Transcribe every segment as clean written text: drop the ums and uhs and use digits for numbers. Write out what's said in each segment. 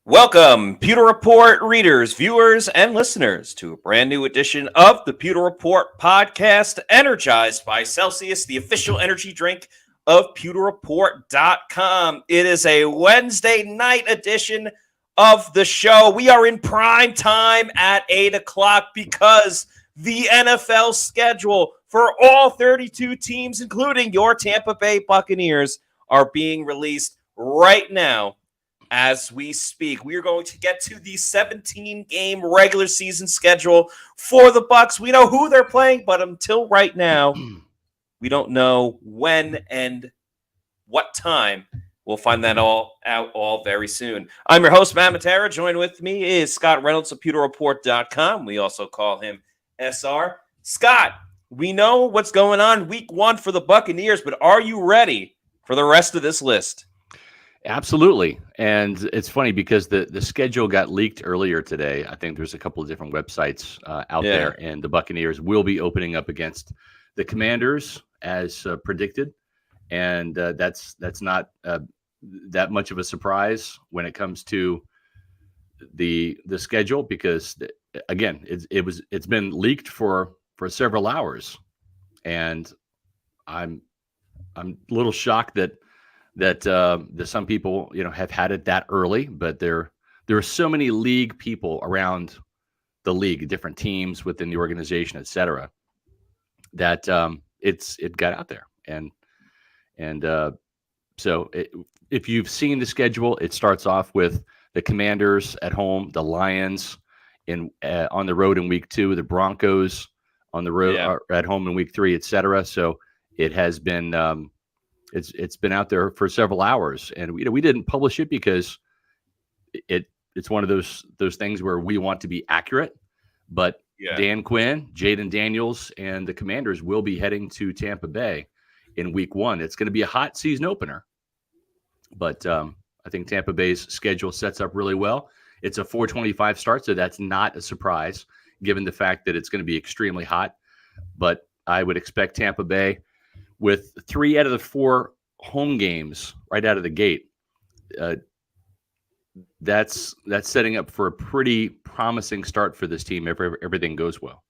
Welcome, Pewter Report readers, viewers, and listeners, to a brand new edition of the Pewter Report podcast, energized by Celsius, the official energy drink of PewterReport.com. It is a Wednesday night edition of the show. We are in prime time at 8 o'clock because the NFL schedule for all 32 teams, including your Tampa Bay Buccaneers, are being released right now. As we speak, we are going to get to the 17-game regular season schedule for the Bucs. We know who they're playing, but until right now, we don't know when and what time. We'll find that all out very soon. I'm your host, Matt Matera. Joined with me is Scott Reynolds of PewterReport.com. We also call him SR. Scott, we know what's going on week one for the Buccaneers, but are you ready for the rest of this list? Absolutely. And it's funny because the schedule got leaked earlier today. I think there's a couple of different websites out there, and the Buccaneers will be opening up against the Commanders as predicted. And that's not that much of a surprise when it comes to the schedule, because again, it's been leaked for several hours, and I'm a little shocked that some people, have had it that early, but there are so many league people around the league, different teams within the organization, et cetera, that it got out there. So if you've seen the schedule, it starts off with the Commanders at home, the Lions on the road in week 2, the Broncos on the road at home in week 3, et cetera. So it has been it's been out there for several hours, and we didn't publish it because it's one of those things where we want to be accurate. But Dan Quinn, Jaden Daniels, and the Commanders will be heading to Tampa Bay in week 1. It's going to be a hot season opener, but I think Tampa Bay's schedule sets up really well. It's a 4:25 start, so that's not a surprise given the fact that it's going to be extremely hot. But I would expect Tampa Bay, with 3 out of the 4 home games right out of the gate, that's setting up for a pretty promising start for this team if everything goes well.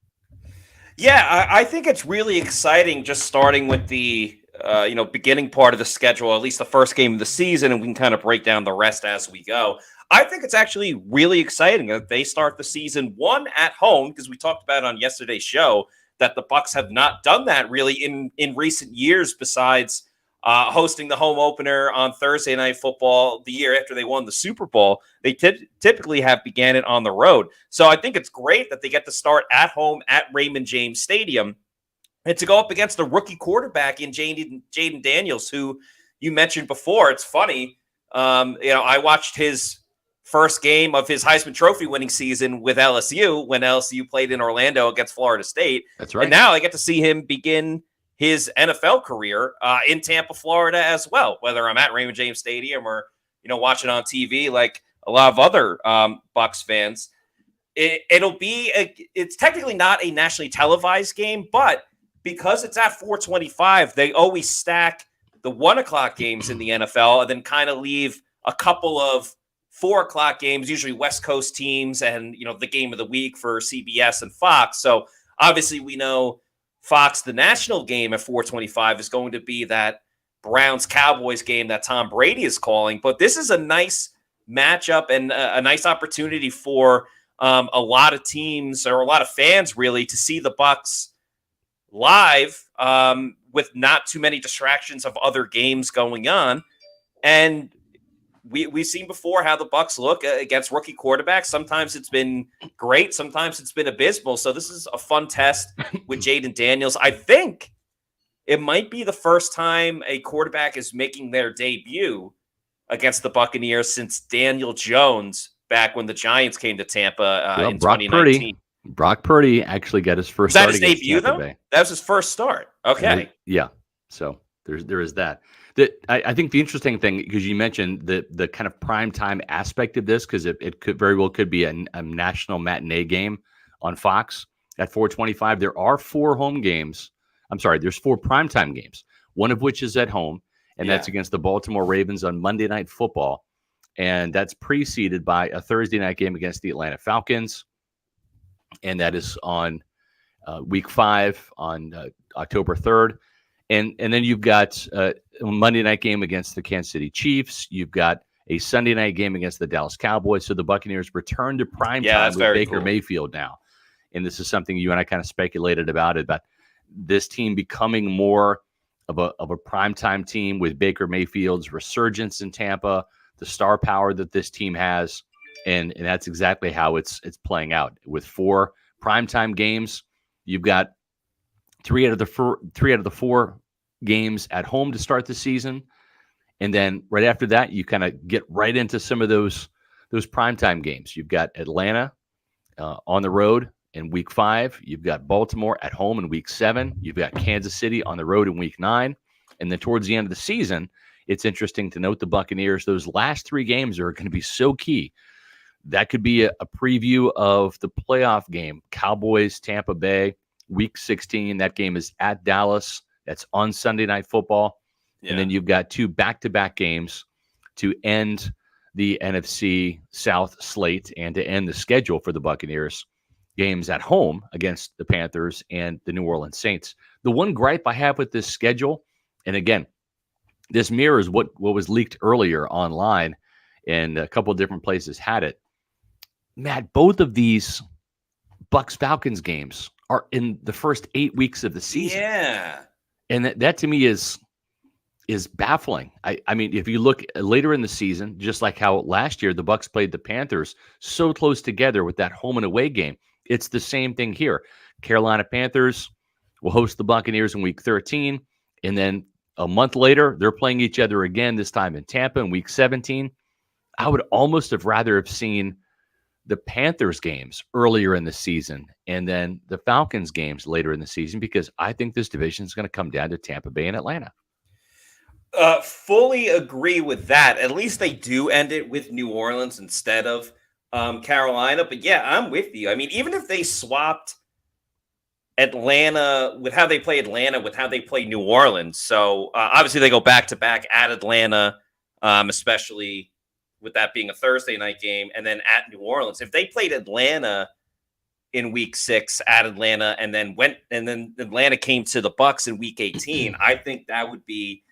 Yeah, I think it's really exciting just starting with the beginning part of the schedule, at least the first game of the season, and we can kind of break down the rest as we go. I think it's actually really exciting that they start the season one at home, because we talked about it on yesterday's show that the Bucs have not done that really in recent years, besides hosting the home opener on Thursday Night Football the year after they won the Super Bowl. They typically have began it on the road. So I think it's great that they get to start at home at Raymond James Stadium and to go up against a rookie quarterback in Jaden Daniels, who you mentioned before. It's funny. I watched his first game of his Heisman Trophy winning season with LSU when LSU played in Orlando against Florida State. That's right. And now I get to see him begin his NFL career in Tampa, Florida as well, whether I'm at Raymond James Stadium or, watching on TV like a lot of other Bucs fans. It's technically not a nationally televised game, but because it's at 4:25, they always stack the 1 o'clock games in the NFL and then kind of leave a couple of 4 o'clock games, usually West Coast teams, and the game of the week for CBS and Fox. So obviously we know Fox, the national game at 4:25, is going to be that Browns-Cowboys game that Tom Brady is calling. But this is a nice matchup and a nice opportunity for a lot of teams, or a lot of fans really, to see the Bucs live with not too many distractions of other games going on. And we've seen before how the Bucs look against rookie quarterbacks. Sometimes it's been great. Sometimes it's been abysmal. So this is a fun test with Jaden Daniels. I think it might be the first time a quarterback is making their debut against the Buccaneers since Daniel Jones back when the Giants came to Tampa in 2019. Brock Purdy actually got his first start. Was that his debut, though? That was his first start. Okay. Yeah. So there is that. I think the interesting thing, because you mentioned the kind of primetime aspect of this, because it could very well be a national matinee game on Fox at 4:25. There are 4 home games. I'm sorry, there's 4 primetime games, one of which is at home, and that's against the Baltimore Ravens on Monday Night Football. and that's preceded by a Thursday night game against the Atlanta Falcons, and that is on week 5 on October 3rd. And then you've got a Monday night game against the Kansas City Chiefs. You've got a Sunday night game against the Dallas Cowboys. So the Buccaneers return to prime time with Baker Mayfield now. And this is something you and I kind of speculated about this team becoming more of a primetime team with Baker Mayfield's resurgence in Tampa, the star power that this team has. And that's exactly how it's playing out. With 4 primetime games, you've got 3 out of the 4 games at home to start the season. And then right after that, you kind of get right into some of those primetime games. You've got Atlanta on the road in week 5. You've got Baltimore at home in week 7. You've got Kansas City on the road in week 9. And then towards the end of the season, it's interesting to note the Buccaneers, those last 3 games are going to be so key. That could be a preview of the playoff game, Cowboys, Tampa Bay, week 16. That game is at Dallas. That's on Sunday Night Football. Yeah. And then you've got 2 back-to-back games to end the NFC South slate and to end the schedule for the Buccaneers. Games at home against the Panthers and the New Orleans Saints. The one gripe I have with this schedule, and again, this mirrors what was leaked earlier online, and a couple of different places had it. Matt, both of these Bucs-Falcons games are in the first 8 weeks of the season. Yeah. And that to me is baffling. I mean, if you look later in the season, just like how last year the Bucs played the Panthers so close together with that home and away game, it's the same thing here. Carolina Panthers will host the Buccaneers in week 13, and then a month later, they're playing each other again, this time in Tampa in week 17. I would almost have rather have seen the Panthers games earlier in the season and then the Falcons games later in the season, because I think this division is going to come down to Tampa Bay and Atlanta. Fully agree with that. At least they do end it with New Orleans instead of Carolina. But yeah, I'm with you. I mean, even if they swapped Atlanta with how they play Atlanta with how they play New Orleans. So obviously they go back to back at Atlanta, especially with that being a Thursday night game, and then at New Orleans. If they played Atlanta in week 6 at Atlanta and then Atlanta came to the Bucs in week 18, I think that would be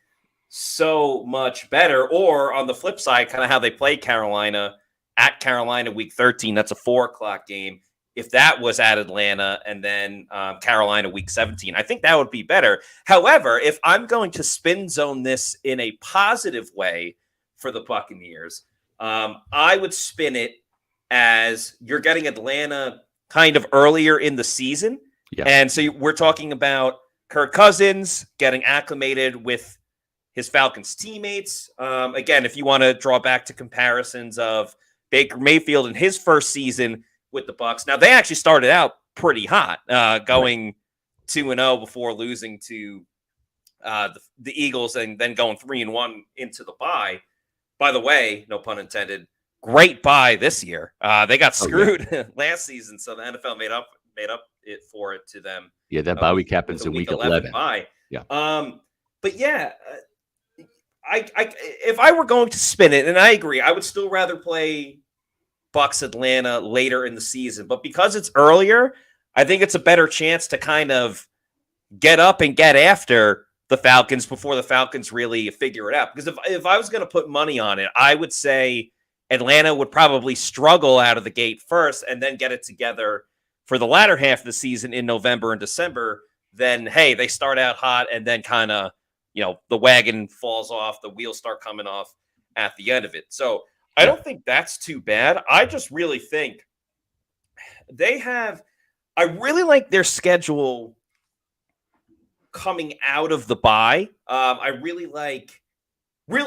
so much better. Or on the flip side, kind of how they play Carolina at Carolina week 13, that's a 4:00 game. If that was at Atlanta and then Carolina week 17, I think that would be better. However, if I'm going to spin zone this in a positive way for the Buccaneers, I would spin it as you're getting Atlanta kind of earlier in the season. Yeah. And so we're talking about Kirk Cousins getting acclimated with his Falcons teammates. Again, if you want to draw back to comparisons of Baker Mayfield in his first season with the Bucs. Now, they actually started out pretty hot, going 2-0 before losing to the Eagles and then going 3-1 into the bye. By the way, no pun intended, great bye this year. They got screwed last season, so the NFL made up it for it to them. Yeah, that bye week happens in week 11. Bye. Yeah. But yeah, I if I were going to spin it, and I agree, I would still rather play Bucs Atlanta later in the season. But because it's earlier, I think it's a better chance to kind of get up and get after the Falcons before the Falcons really figure it out. Because if I was going to put money on it, I would say Atlanta would probably struggle out of the gate first and then get it together for the latter half of the season in November and December. Then, hey, they start out hot and then kind of, the wagon falls off, the wheels start coming off at the end of it. So I don't think that's too bad. I just really think I really like their schedule coming out of the bye. I really like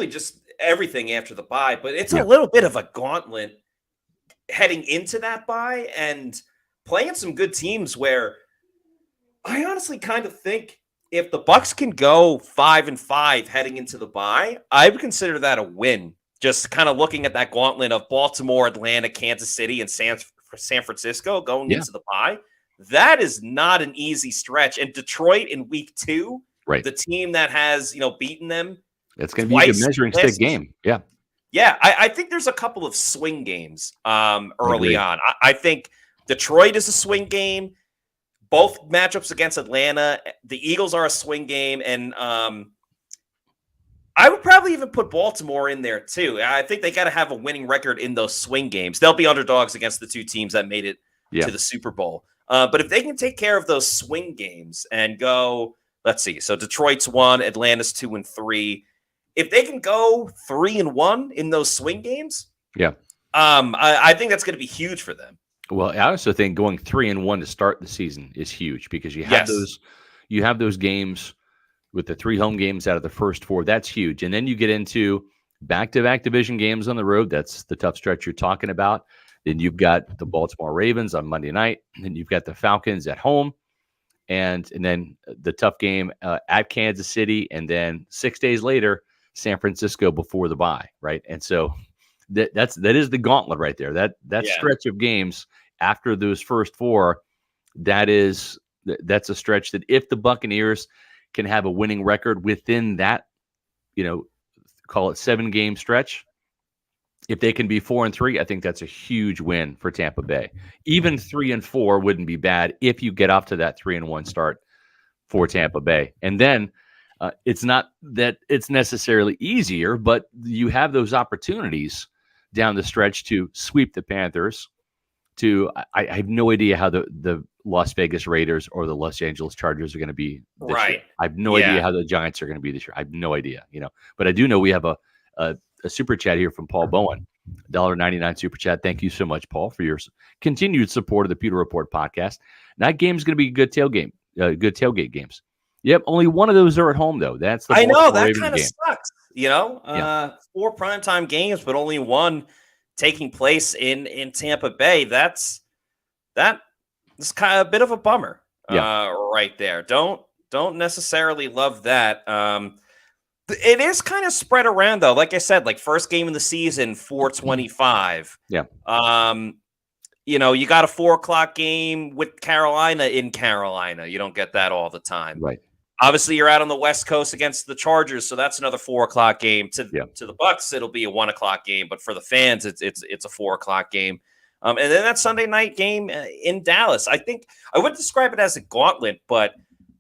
just everything after the bye, but it's a little bit of a gauntlet heading into that bye and playing some good teams where I honestly kind of think if the Bucs can go 5-5 heading into the bye, I would consider that a win. Just kind of looking at that gauntlet of Baltimore, Atlanta, Kansas City, and San Francisco going into the bye. That is not an easy stretch. And Detroit in week 2, the team that has, beaten them. It's going to be a measuring stick game. Yeah. Yeah, I think there's a couple of swing games early Agree. on. I think Detroit is a swing game. Both matchups against Atlanta, the Eagles are a swing game, and I would probably even put Baltimore in there too. I think they got to have a winning record in those swing games. They'll be underdogs against the two teams that made it to the Super Bowl. But if they can take care of those swing games and go, let's see. So Detroit's 1, Atlanta's 2 and 3. If they can go 3 and 1 in those swing games, I think that's going to be huge for them. Well, I also think going 3 and 1 to start the season is huge because you have those games with the 3 home games out of the first 4. That's huge. And then you get into back-to-back division games on the road. That's the tough stretch you're talking about. Then you've got the Baltimore Ravens on Monday night. And then you've got the Falcons at home. And then the tough game at Kansas City. And then 6 days later, San Francisco before the bye, right? And so that is the gauntlet right there. That stretch of games after those first 4, that's a stretch that if the Buccaneers can have a winning record within that, call it 7-game stretch. If they can be 4 and 3, I think that's a huge win for Tampa Bay. Even 3 and 4 wouldn't be bad if you get off to that 3 and 1 start for Tampa Bay. And then it's not that it's necessarily easier, but you have those opportunities down the stretch to sweep the Panthers. I have no idea how the Las Vegas Raiders or the Los Angeles Chargers are going to be this year. I have no idea how the Giants are going to be this year. I have no idea, But I do know we have a super chat here from Paul Bowen, $1.99 super chat. Thank you so much, Paul, for your continued support of the Pewter Report podcast. That game is going to be a good tailgate games. Yep, only one of those are at home though. That's the Baltimore that kind of sucks. 4 primetime games, but only one taking place in Tampa Bay. That's kind of a bit of a bummer right there. Don't necessarily love that. It is kind of spread around though. Like I said, like first game of the season, 4:25. Yeah. You got a 4:00 game with Carolina in Carolina. You don't get that all the time. Right. Obviously, you're out on the West Coast against the Chargers, so that's another 4:00 game. To the Bucs, it'll be a 1:00 game, but for the fans, it's a 4:00 game. And then that Sunday night game in Dallas. I think I wouldn't describe it as a gauntlet, but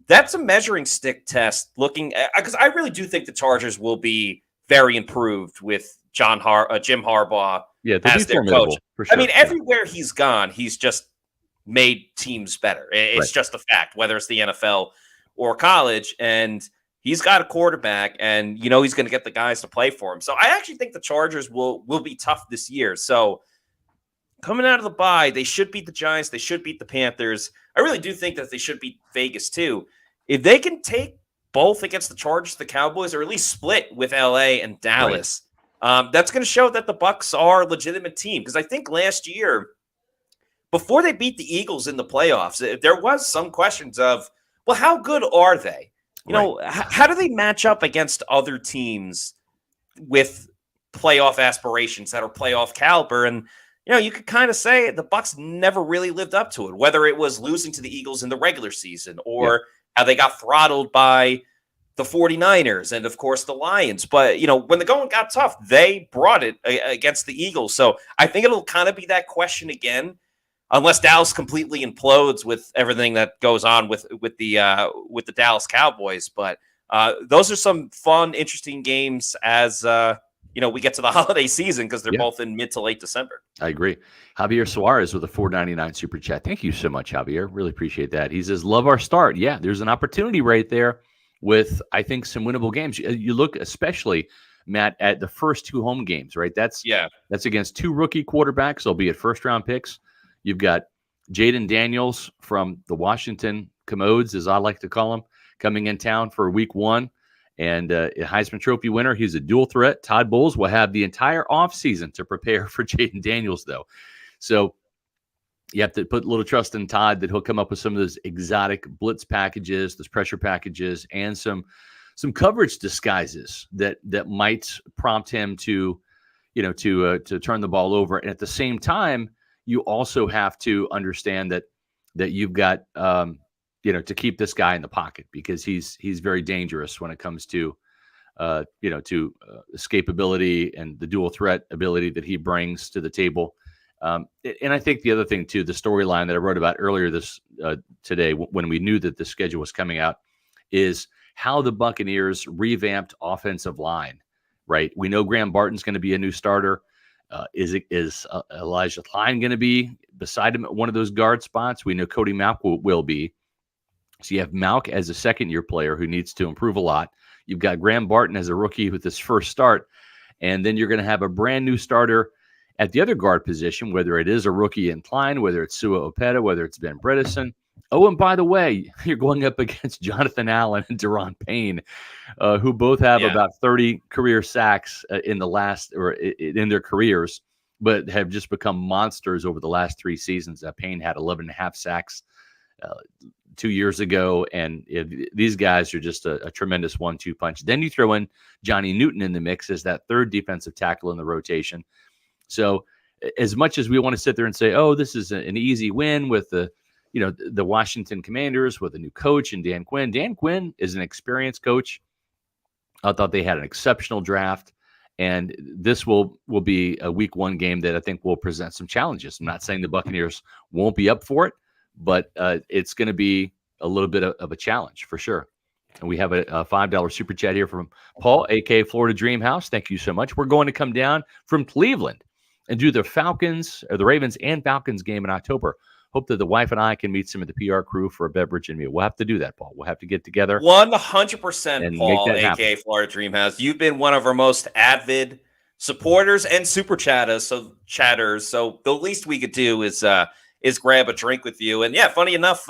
that's a measuring stick test. Looking because I really do think the Chargers will be very improved with Jim Harbaugh as their coach. For sure. I mean, everywhere he's gone, he's just made teams better. It's just a fact, whether it's the NFL or college, and he's got a quarterback, and he's going to get the guys to play for him. So I actually think the Chargers will be tough this year. So coming out of the bye, they should beat the Giants. They should beat the Panthers. I really do think that they should beat Vegas too. If they can take both against the Chargers, the Cowboys, or at least split with LA and Dallas, that's going to show that the Bucs are a legitimate team. Because I think last year, before they beat the Eagles in the playoffs, there was some questions of, well, how good are they? How do they match up against other teams with playoff aspirations that are playoff caliber? And, you could kind of say the Bucs never really lived up to it, whether it was losing to the Eagles in the regular season or how they got throttled by the 49ers and, of course, the Lions. But, when the going got tough, they brought it against the Eagles. So I think it'll kind of be that question again. Unless Dallas completely implodes with everything that goes on with the Dallas Cowboys, but those are some fun, interesting games as we get to the holiday season because they're both in mid to late December. I agree. Javier Suarez with a $4.99 super chat. Thank you so much, Javier. Really appreciate that. He says, "Love our start." Yeah, there's an opportunity right there with I think some winnable games. You look especially, Matt, at the first 2 home games, right? That's against 2 rookie quarterbacks, albeit first-round picks. You've got Jaden Daniels from the Washington Commodes, as I like to call him, coming in town for week 1. And a Heisman Trophy winner. He's a dual threat. Todd Bowles will have the entire offseason to prepare for Jaden Daniels, though. So you have to put a little trust in Todd that he'll come up with some of those exotic blitz packages, those pressure packages, and some coverage disguises that might prompt him to turn the ball over. And at the same time, you also have to understand that you've got to keep this guy in the pocket because he's very dangerous when it comes to to escapability and the dual threat ability that he brings to the table. And I think the other thing too, the storyline that I wrote about earlier today, when we knew that the schedule was coming out, is how the Buccaneers revamped offensive line. Right, we know Graham Barton's going to be a new starter. Is Elijah Klein going to be beside him at one of those guard spots? We know Cody Mauch will be. So you have Mauch as a second-year player who needs to improve a lot. You've got Graham Barton as a rookie with his first start, and then you're going to have a brand new starter at the other guard position, whether it is a rookie in Klein, whether it's Sua Opeta, whether it's Ben Bredesen. Oh, and by the way, you're going up against Jonathan Allen and Deron Payne, who both have about 30 career sacks in their careers, but have just become monsters over the last 3 seasons. Payne had 11.5 sacks 2 years ago, and these guys are just a tremendous 1-2 punch. Then you throw in Johnny Newton in the mix as that third defensive tackle in the rotation. So as much as we want to sit there and say, oh, this is an easy win with the Washington Commanders with a new coach and Dan Quinn. Dan Quinn is an experienced coach. I thought they had an exceptional draft, and this will be a week 1 game that I think will present some challenges. I'm not saying the Buccaneers won't be up for it, but it's going to be a little bit of a challenge for sure. And we have a $5 super chat here from Paul, a.k.a. Florida Dream House. Thank you so much. We're going to come down from Cleveland and do the Ravens and Falcons game in October. Hope that the wife and I can meet some of the PR crew for a beverage and meal. We'll have to do that, Paul. We'll have to get together. 100%, Paul, a.k.a. Florida Dream House. You've been one of our most avid supporters and super chatters. So the least we could do is grab a drink with you. And yeah, funny enough,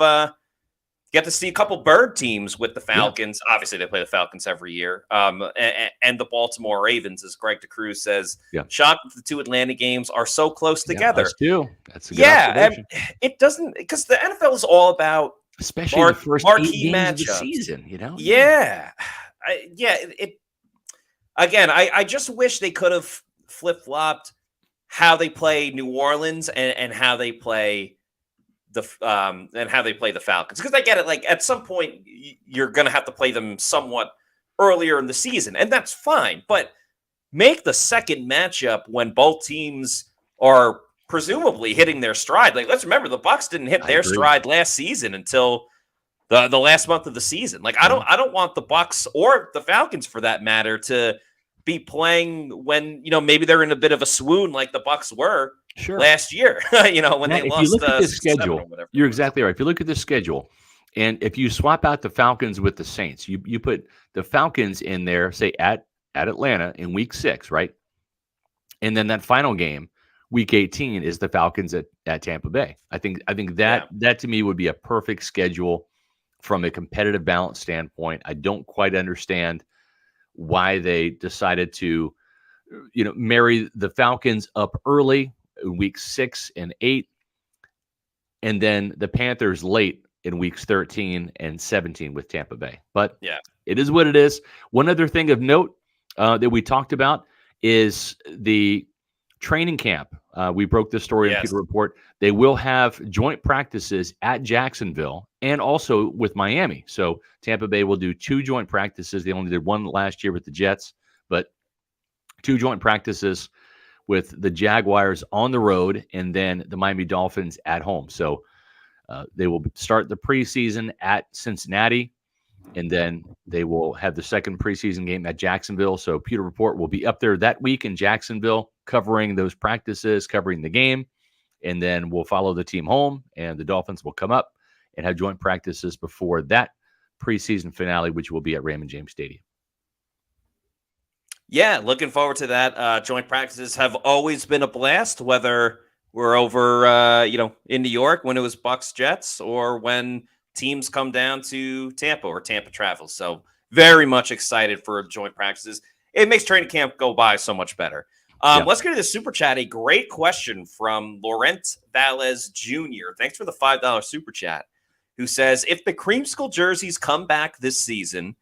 get to see a couple bird teams with the Falcons. Yeah. Obviously, they play the Falcons every year. And the Baltimore Ravens, as Greg DeCruz says. Yeah. Shocked that the 2 Atlanta games are so close together. Us too. That's a good observation. And it doesn't, because the NFL is all about especially the first 8 games matchups of the season, Yeah. I just wish they could have flip-flopped how they play New Orleans and how they play the Falcons, because I get it. Like at some point, you're going to have to play them somewhat earlier in the season, and that's fine. But make the second matchup when both teams are presumably hitting their stride. Like let's remember, the Bucs didn't hit their stride last season until the last month of the season. Like I don't want the Bucs or the Falcons, for that matter, to be playing when maybe they're in a bit of a swoon like the Bucs were last year. When they lost. If you look at the schedule, you're exactly right. If you look at the schedule, and if you swap out the Falcons with the Saints, you put the Falcons in there, say at Atlanta in week 6, right? And then that final game, week 18, is the Falcons at Tampa Bay. I think that to me would be a perfect schedule from a competitive balance standpoint. I don't quite understand why they decided to, marry the Falcons up early in week 6 and 8, and then the Panthers late in weeks 13 and 17 with Tampa Bay. But it is what it is. One other thing of note that we talked about is the training camp. We broke this story in Pewter Report. They will have joint practices at Jacksonville and also with Miami. So Tampa Bay will do 2 joint practices. They only did 1 last year with the Jets, but 2 joint practices with the Jaguars on the road and then the Miami Dolphins at home. So they will start the preseason at Cincinnati, and then they will have the second preseason game at Jacksonville. So Pewter Report will be up there that week in Jacksonville, covering those practices, covering the game, and then we'll follow the team home, and the Dolphins will come up and have joint practices before that preseason finale, which will be at Raymond James Stadium. Yeah, looking forward to that. Joint practices have always been a blast, whether we're over, in New York when it was Bucs Jets, or when teams come down to Tampa or Tampa travels. So very much excited for joint practices. It makes training camp go by so much better. Let's get to the super chat. A great question from Laurent Valles Jr. Thanks for the $5 super chat, who says, if the Creamsicle jerseys come back this season,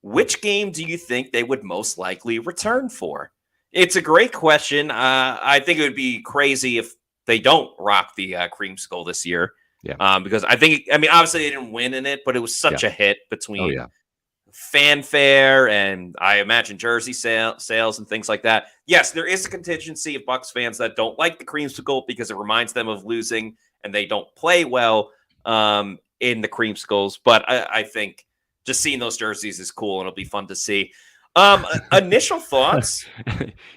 which game do you think they would most likely return for? It's a great question. I think it would be crazy if they don't rock the Creamsicle this year. Yeah. Because obviously they didn't win in it, but it was such a hit between fanfare and I imagine jersey sales and things like that. Yes, there is a contingency of Bucs fans that don't like the creamsicle because it reminds them of losing and they don't play well in the creamsicles. But I think just seeing those jerseys is cool and it'll be fun to see. Initial thoughts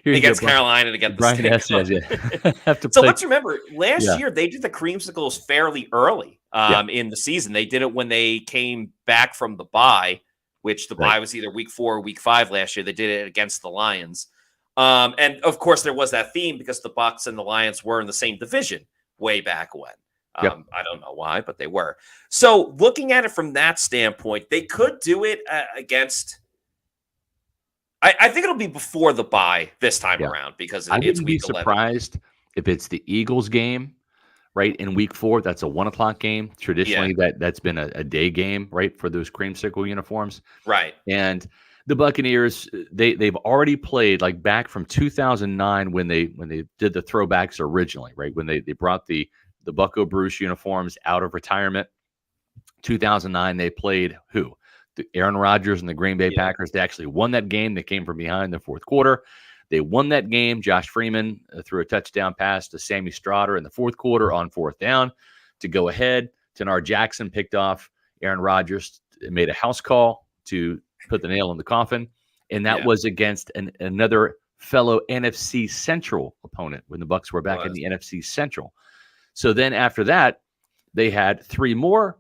against Carolina to get the stick. So let's remember, last year they did the creamsicles fairly early in the season. They did it when they came back from the bye, which the bye was either week 4 or week 5 last year. They did it against the Lions. And of course there was that theme because the Bucs and the Lions were in the same division way back when. I don't know why, but they were. So looking at it from that standpoint, they could do it against. I think it'll be before the bye this time around because I it's wouldn't week be surprised if it's the Eagles game, right, in week 4. That's a 1:00 game. Traditionally, that's been a day game, right, for those creamsicle uniforms. Right. And the Buccaneers, they've already played like back from 2009 when they did the throwbacks originally, right, when they brought the Bucco Bruce uniforms out of retirement. 2009, they played who? Aaron Rodgers and the Green Bay Packers. They actually won that game. They came from behind in the fourth quarter. They won that game. Josh Freeman threw a touchdown pass to Sammy Strotter in the fourth quarter on 4th down to go ahead. Tanar Jackson picked off Aaron Rodgers, made a house call to put the nail in the coffin, and that was against another fellow NFC Central opponent when the Bucs were back in the NFC Central. So then after that, they had 3 more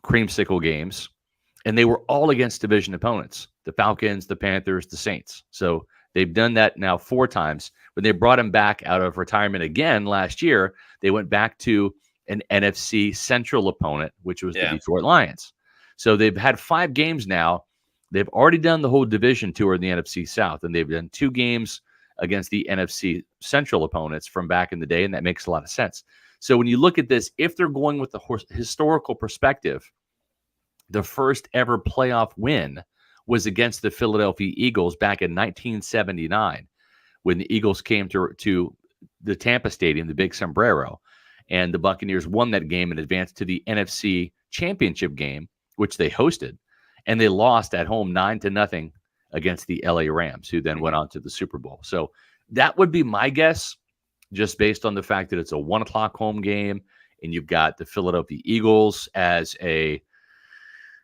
creamsicle games, and they were all against division opponents, the Falcons, the Panthers, the Saints. So they've done that now 4 times. When they brought him back out of retirement again last year, they went back to an NFC Central opponent, which was the Detroit Lions. So they've had 5 games now. They've already done the whole division tour in the NFC South, and they've done 2 games against the NFC Central opponents from back in the day, and that makes a lot of sense. So when you look at this, if they're going with the historical perspective, the first ever playoff win was against the Philadelphia Eagles back in 1979 when the Eagles came to the Tampa Stadium, the Big Sombrero, and the Buccaneers won that game and advanced to the NFC Championship game, which they hosted, and they lost at home 9-0 against the LA Rams, who then went on to the Super Bowl. So that would be my guess, just based on the fact that it's a 1:00 home game, and you've got the Philadelphia Eagles as a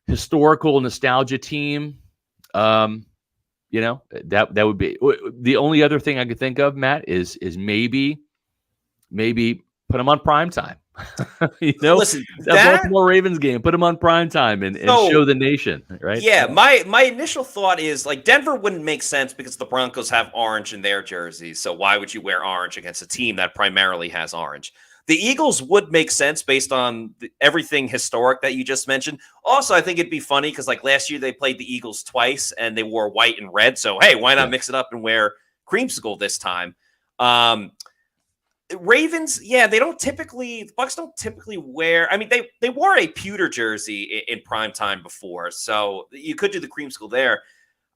historical nostalgia team. That would be the only other thing I could think of, Matt, is maybe put them on primetime. Listen, that Baltimore Ravens game, put them on primetime and show the nation, right? Yeah, my initial thought is like Denver wouldn't make sense because the Broncos have orange in their jerseys. So why would you wear orange against a team that primarily has orange? The Eagles would make sense based on everything historic that you just mentioned. Also, I think it'd be funny because like last year they played the Eagles twice and they wore white and red. So, hey, why not mix it up and wear creamsicle this time? Ravens, the Bucs don't typically wear. I mean, they wore a pewter jersey in prime time before. So you could do the creamsicle there.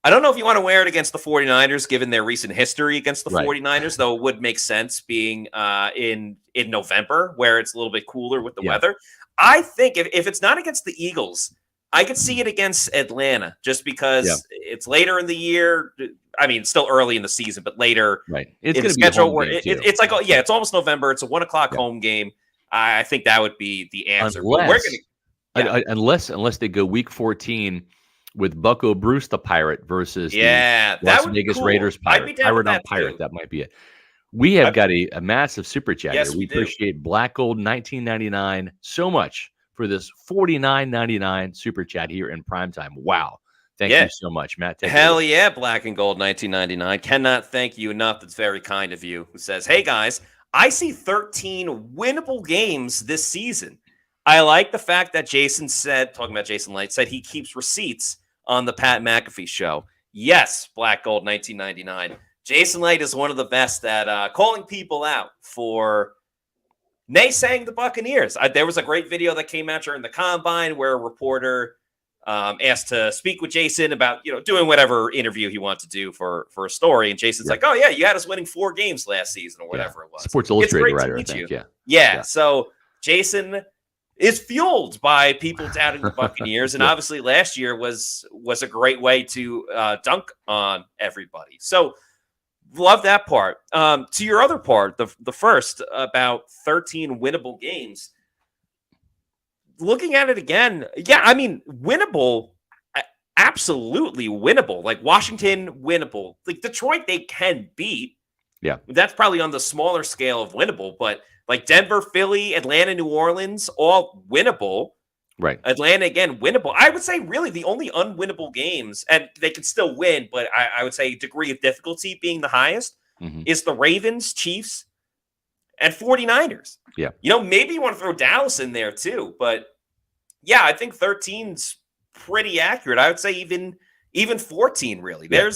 I don't know if you want to wear it against the 49ers, given their recent history against the 49ers, though it would make sense being in November, where it's a little bit cooler with the weather. I think if it's not against the Eagles, I could see it against Atlanta, just because it's later in the year. I mean, still early in the season, but later it's in the schedule where it's like, it's almost November. It's a 1:00 home game. I think that would be the answer. Unless they go week 14 with Bucco Bruce the Pirate versus the Las Vegas Raiders Pirate. Pirate on Pirate. That might be it. We have got a massive super chat here. We appreciate Black Gold 1999 so much for this $49.99 super chat here in primetime. Wow. Thank you so much, Matt. Hell yeah, Black and Gold 1999. Cannot thank you enough. That's very kind of you. Who says, hey guys, I see 13 winnable games this season. I like the fact that Jason said, talking about Jason Light, said he keeps receipts on the Pat McAfee show. Yes, Black Gold 1999. Jason Light is one of the best at calling people out for naysaying the Buccaneers. There was a great video that came out during the Combine where a reporter asked to speak with Jason about, doing whatever interview he wanted to do for a story. And Jason's like, oh, yeah, you had us winning 4 games last season or whatever it was. Sports Illustrated writer, I think. Yeah. So, Jason, is fueled by people doubting the Buccaneers, and obviously last year was a great way to dunk on everybody. So love that part. To your other part, the first about 13 winnable games. Looking at it again, yeah, I mean, winnable, absolutely winnable. Like Washington, winnable. Like Detroit, they can beat. Yeah. That's probably on the smaller scale of winnable, but like Denver, Philly, Atlanta, New Orleans, all winnable. Right. Atlanta, again, winnable. I would say really the only unwinnable games, and they can still win, but I would say degree of difficulty being the highest, is the Ravens, Chiefs, and 49ers. Yeah. Maybe you want to throw Dallas in there too, but yeah, I think 13's pretty accurate. I would say even 14 really. Yeah.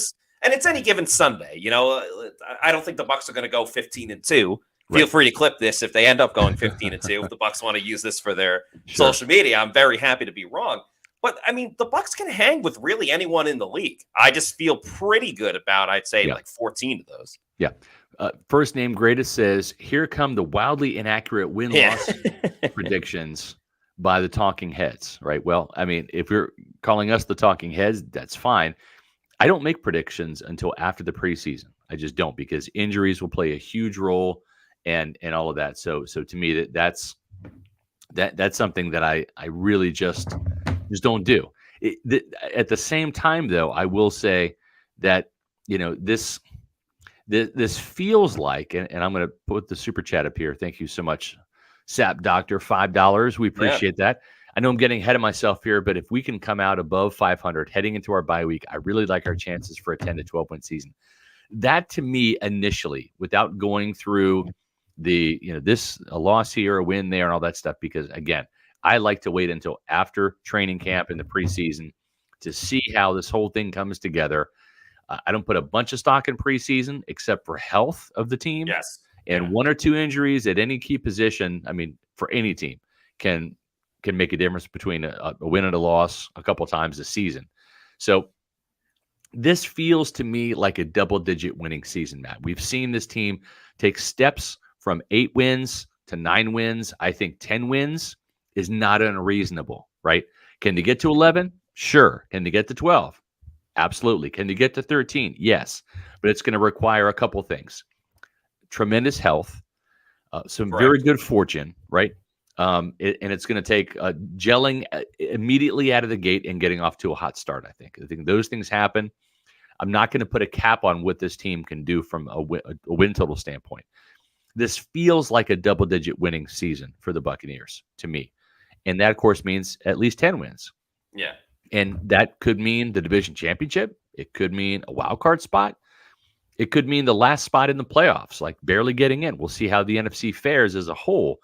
And it's any given Sunday. I don't think the Bucs are going to go 15-2. Feel free to clip this if they end up going 15-2. If the Bucs want to use this for their social media, I'm very happy to be wrong. But I mean, the Bucs can hang with really anyone in the league. I just feel pretty good about, I'd say, like 14 of those. Yeah. First Name Greatest says, here come the wildly inaccurate win-loss predictions by the talking heads, right? Well, I mean, if you're calling us the talking heads, that's fine. I don't make predictions until after the preseason. I just don't, because injuries will play a huge role and all of that. So to me, that's something that I really just don't do. At the same time, though, I will say that, this feels like, and I'm going to put the super chat up here. Thank you so much, Sap Doctor, $5. We appreciate that. I know I'm getting ahead of myself here, but if we can come out above 500 heading into our bye week, I really like our chances for a 10 to 12 win season. That to me, initially, without going through the, a loss here, a win there, and all that stuff, because again, I like to wait until after training camp in the preseason to see how this whole thing comes together. I don't put a bunch of stock in preseason except for health of the team. Yes. And one or two injuries at any key position, I mean, for any team, can make a difference between a win and a loss a couple times this season. So this feels to me like a double-digit winning season, Matt. We've seen this team take steps from 8 wins to 9 wins. I think 10 wins is not unreasonable, right? Can they get to 11? Sure. Can they get to 12? Absolutely. Can they get to 13? Yes. But it's going to require a couple things. Tremendous health, some very good fortune, right? And it's going to take gelling immediately out of the gate and getting off to a hot start, I think. I think those things happen. I'm not going to put a cap on what this team can do from a win total standpoint. This feels like a double-digit winning season for the Buccaneers to me. And that, of course, means at least 10 wins. Yeah. And that could mean the division championship. It could mean a wild card spot. It could mean the last spot in the playoffs, like barely getting in. We'll see how the NFC fares as a whole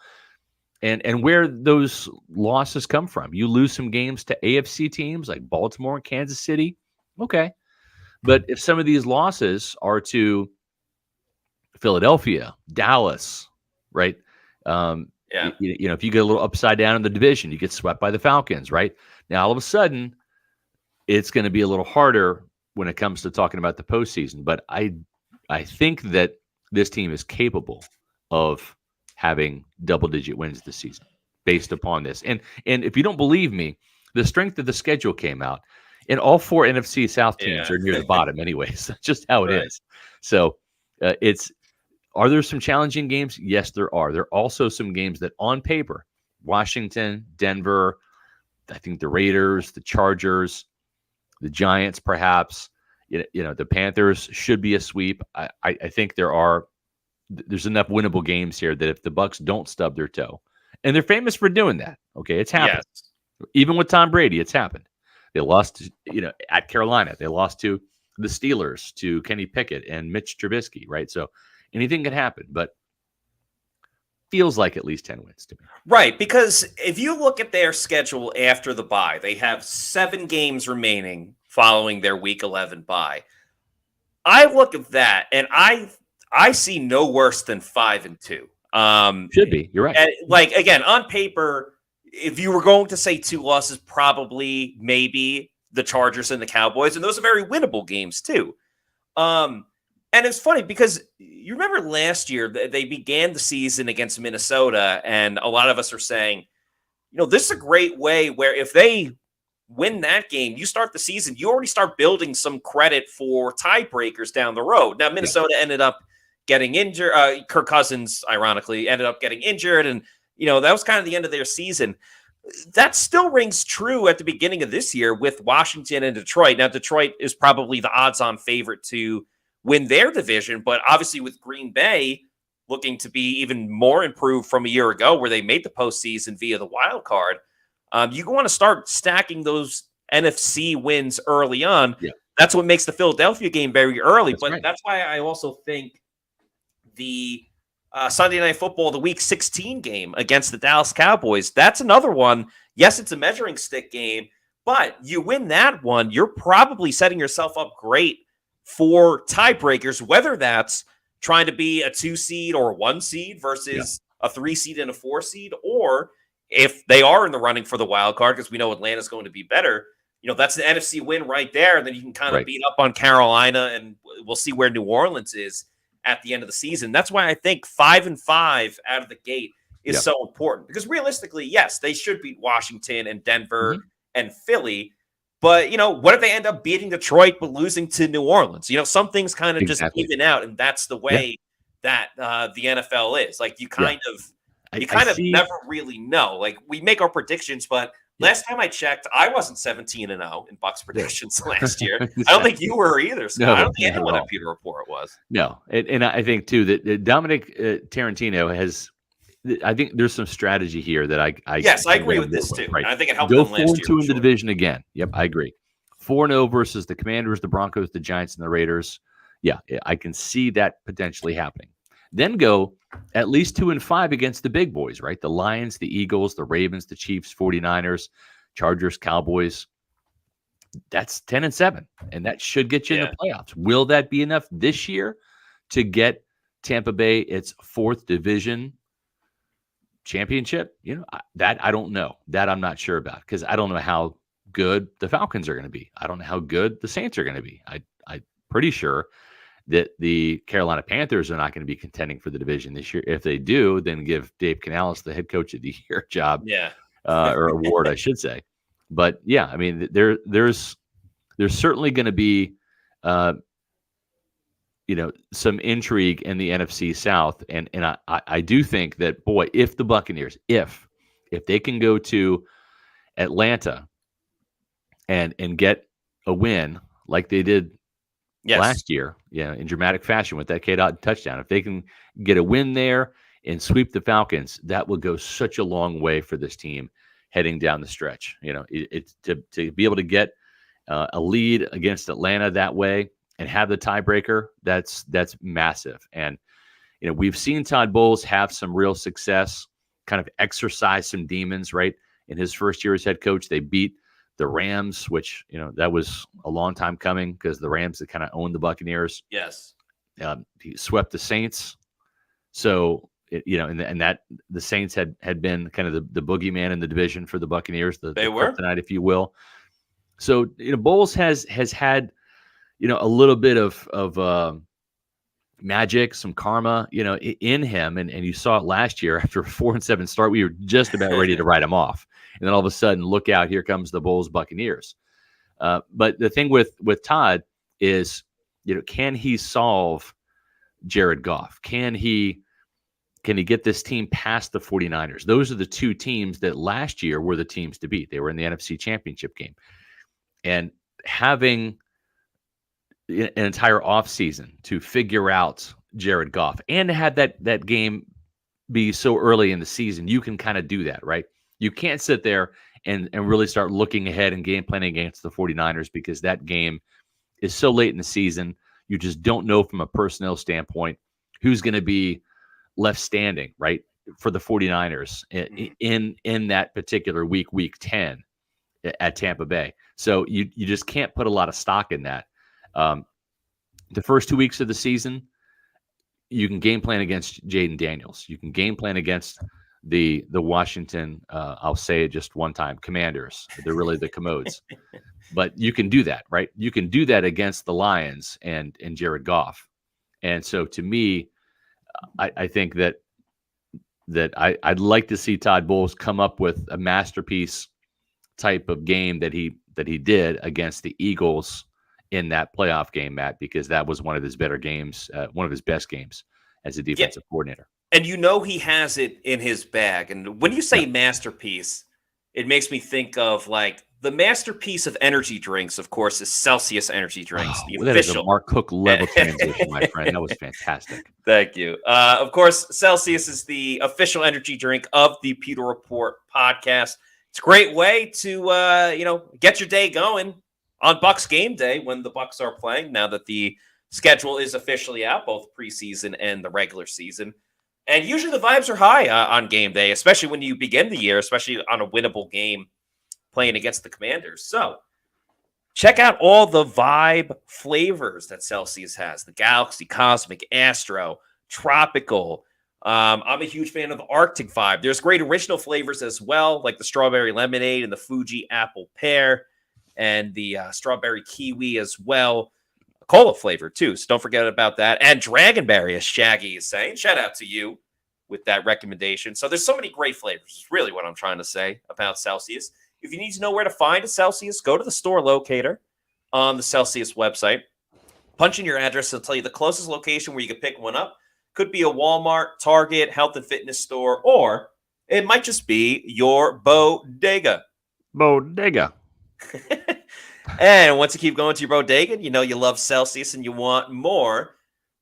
and where those losses come from. You lose some games to AFC teams like Baltimore and Kansas City. Okay. But if some of these losses are to Philadelphia, Dallas, right? If you get a little upside down in the division, you get swept by the Falcons, right? Now, all of a sudden, it's going to be a little harder when it comes to talking about the postseason. But I think that this team is capable of having double-digit wins this season based upon this. And if you don't believe me, the strength of the schedule came out. And all 4 NFC South teams are near the bottom anyways. That's just how it is. So are there some challenging games? Yes, there are. There are also some games that on paper, Washington, Denver, I think the Raiders, the Chargers, the Giants, perhaps, the Panthers should be a sweep. I think there's enough winnable games here that if the Bucs don't stub their toe, and they're famous for doing that. Okay. It's happened. Yes. Even with Tom Brady, it's happened. They lost, at Carolina, they lost to the Steelers, to Kenny Pickett and Mitch Trubisky. Right. So anything can happen, but feels like at least 10 wins to me. Right, because if you look at their schedule after the bye, they have 7 games remaining following their Week 11 bye. I look at that, and I see no worse than 5-2. Should be. You're right. And again, on paper, if you were going to say 2 losses, probably, maybe the Chargers and the Cowboys, and those are very winnable games too. And it's funny because you remember last year they began the season against Minnesota, and a lot of us are saying, this is a great way where if they win that game, you start the season, you already start building some credit for tiebreakers down the road. Now, Minnesota ended up getting injured. Kirk Cousins, ironically, ended up getting injured. And, that was kind of the end of their season. That still rings true at the beginning of this year with Washington and Detroit. Now, Detroit is probably the odds-on favorite to win their division, but obviously with Green Bay looking to be even more improved from a year ago where they made the postseason via the wild card, you want to start stacking those NFC wins early on. Yeah. That's what makes the Philadelphia game very early. That's right. That's why I also think the Sunday Night Football, the Week 16 game against the Dallas Cowboys, that's another one. Yes, it's a measuring stick game, but you win that one, you're probably setting yourself up great for tiebreakers, whether that's trying to be a 2 seed or a 1 seed versus a 3 seed and a 4 seed, or if they are in the running for the wild card, because we know Atlanta's going to be better, that's the NFC win right there. And then you can kind of beat up on Carolina, and we'll see where New Orleans is at the end of the season. That's why I think 5-5 out of the gate is so important, because realistically, yes, they should beat Washington and Denver and Philly. But, what if they end up beating Detroit but losing to New Orleans? Some things kind of just even out, and that's the way that the NFL is. Like, you kind of never really know. Like, we make our predictions, but last time I checked, I wasn't 17-0 in Bucs predictions last year. I don't think you were either, Scott. No, I don't think anyone at Pewter Report was. No, and I think, too, that Dominic Tarantino has – I think there's some strategy here that I agree with this too. Right. I think it helped them last year. Go 4-2 in the division again. Yep, I agree. 4-0 versus the Commanders, the Broncos, the Giants, and the Raiders. Yeah, I can see that potentially happening. Then go at least 2-5 against the big boys, right? The Lions, the Eagles, the Ravens, the Chiefs, 49ers, Chargers, Cowboys. That's 10-7, and that should get you in the playoffs. Will that be enough this year to get Tampa Bay its 4th division championship? That I don't know. That I'm not sure about, because I don't know how good the Falcons are going to be. I don't know how good the Saints are going to be. I'm pretty sure that the Carolina Panthers are not going to be contending for the division this year. If they do, then give Dave Canales the head coach of the year job, or award, I should say. But yeah, I mean, there's certainly going to be some intrigue in the NFC South. And I do think that, boy, if the Buccaneers, if they can go to Atlanta and get a win like they did last year, in dramatic fashion with that K-Dot touchdown, if they can get a win there and sweep the Falcons, that will go such a long way for this team heading down the stretch. It's to be able to get a lead against Atlanta that way and have the tiebreaker, that's massive. And, we've seen Todd Bowles have some real success, kind of exercise some demons, right? In his first year as head coach, they beat the Rams, which, that was a long time coming, because the Rams had kind of owned the Buccaneers. Yes. He swept the Saints. So, and that the Saints had been kind of the boogeyman in the division for the Buccaneers, they were tonight, if you will. So, Bowles has had, a little bit of magic, some karma, in him. And you saw it last year after a 4-7 start. We were just about ready to write him off. And then all of a sudden, look out, here comes the Bulls Buccaneers. But the thing with Todd is, can he solve Jared Goff? Can he get this team past the 49ers? Those are the two teams that last year were the teams to beat. They were in the NFC Championship game. And having an entire offseason to figure out Jared Goff and to have that game be so early in the season, you can kind of do that, right? You can't sit there and really start looking ahead and game planning against the 49ers, because that game is so late in the season. You just don't know from a personnel standpoint who's going to be left standing, right, for the 49ers in that particular week 10 at Tampa Bay. So you just can't put a lot of stock in that. The first 2 weeks of the season, you can game plan against Jaden Daniels. You can game plan against the Washington, I'll say it just one time, Commanders. They're really the Commodes. But you can do that, right? You can do that against the Lions and Jared Goff. And so to me, I think that that I'd like to see Todd Bowles come up with a masterpiece type of game that he did against the Eagles in that playoff game, Matt, because that was one of his better games, one of his best games as a defensive coordinator. And he has it in his bag. And when you say masterpiece, it makes me think of like the masterpiece of energy drinks, of course, is Celsius energy drinks. That is a Mark Cook level transition, my friend. That was fantastic. Thank you. Of course, Celsius is the official energy drink of the Pewter Report podcast. It's a great way to, get your day going on Bucs game day when the Bucs are playing, now that the schedule is officially out, both preseason and the regular season. And usually the vibes are high on game day, especially when you begin the year, especially on a winnable game playing against the Commanders. So check out all the vibe flavors that Celsius has: the Galaxy, Cosmic, Astro, Tropical. I'm a huge fan of the Arctic vibe. There's great original flavors as well, like the strawberry lemonade and the Fuji apple pear and the strawberry kiwi as well. Cola flavor too, so don't forget about that. And Dragonberry, as Shaggy is saying. Shout out to you with that recommendation. So there's so many great flavors, is really what I'm trying to say about Celsius. If you need to know where to find a Celsius, go to the store locator on the Celsius website. Punch in your address. It'll tell you the closest location where you can pick one up. Could be a Walmart, Target, health and fitness store, or it might just be your bodega. Bodega. And once you keep going to your bodega, you love Celsius and you want more,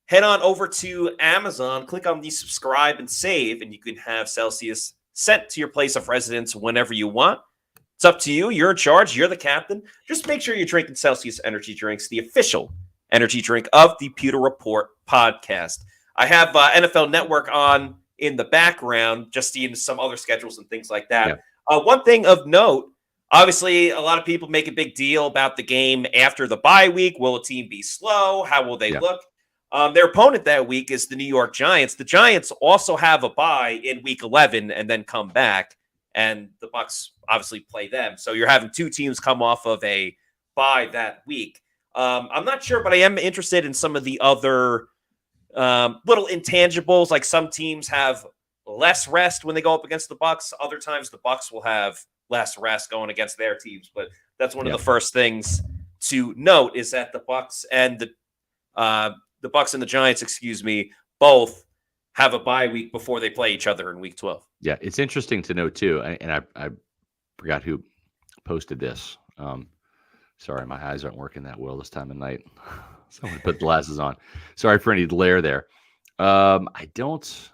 head on over to Amazon, click on the subscribe and save, and you can have Celsius sent to your place of residence whenever you want. It's up to you. You're in charge. You're the captain. Just make sure you're drinking Celsius energy drinks, the official energy drink of the Pewter Report podcast. I have NFL Network on in the background, just seeing some other schedules and things like that. Yeah. One thing of note, obviously, a lot of people make a big deal about the game after the bye week. Will a team be slow? How will they look? Their opponent that week is the New York Giants. The Giants also have a bye in week 11 and then come back, and the Bucs obviously play them. So you're having two teams come off of a bye that week. I'm not sure, but I am interested in some of the other little intangibles. Like some teams have less rest when they go up against the Bucs. Other times the Bucs will have less rest going against their teams. But that's one of the first things to note, is that the Bucs and the Bucs and the Giants, both have a bye week before they play each other in week 12. Yeah, it's interesting to note too, and I forgot who posted this. Sorry, my eyes aren't working that well this time of night. Someone put glasses on. Sorry for any glare there. I don't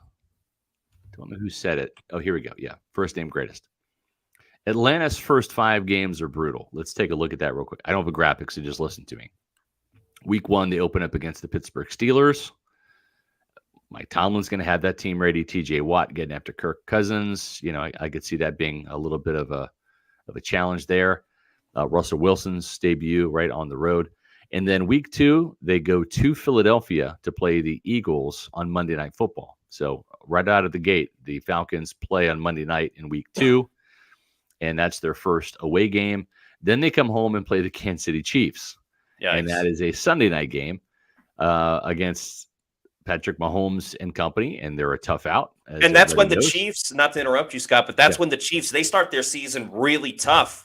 know who said it. Oh, here we go. Yeah, first name greatest. Atlanta's first 5 games are brutal. Let's take a look at that real quick. I don't have a graphic, so just listen to me. Week 1, they open up against the Pittsburgh Steelers. Mike Tomlin's going to have that team ready. TJ Watt getting after Kirk Cousins. I could see that being a little bit of a challenge there. Russell Wilson's debut right on the road. And then week 2, they go to Philadelphia to play the Eagles on Monday Night Football. So right out of the gate, the Falcons play on Monday night in week 2, and that's their first away game. Then they come home and play the Kansas City Chiefs. Yikes. And that is a Sunday night game against Patrick Mahomes and company, and they're a tough out. And that's when the Chiefs, not to interrupt you, Scott, but that's when the Chiefs, they start their season really tough.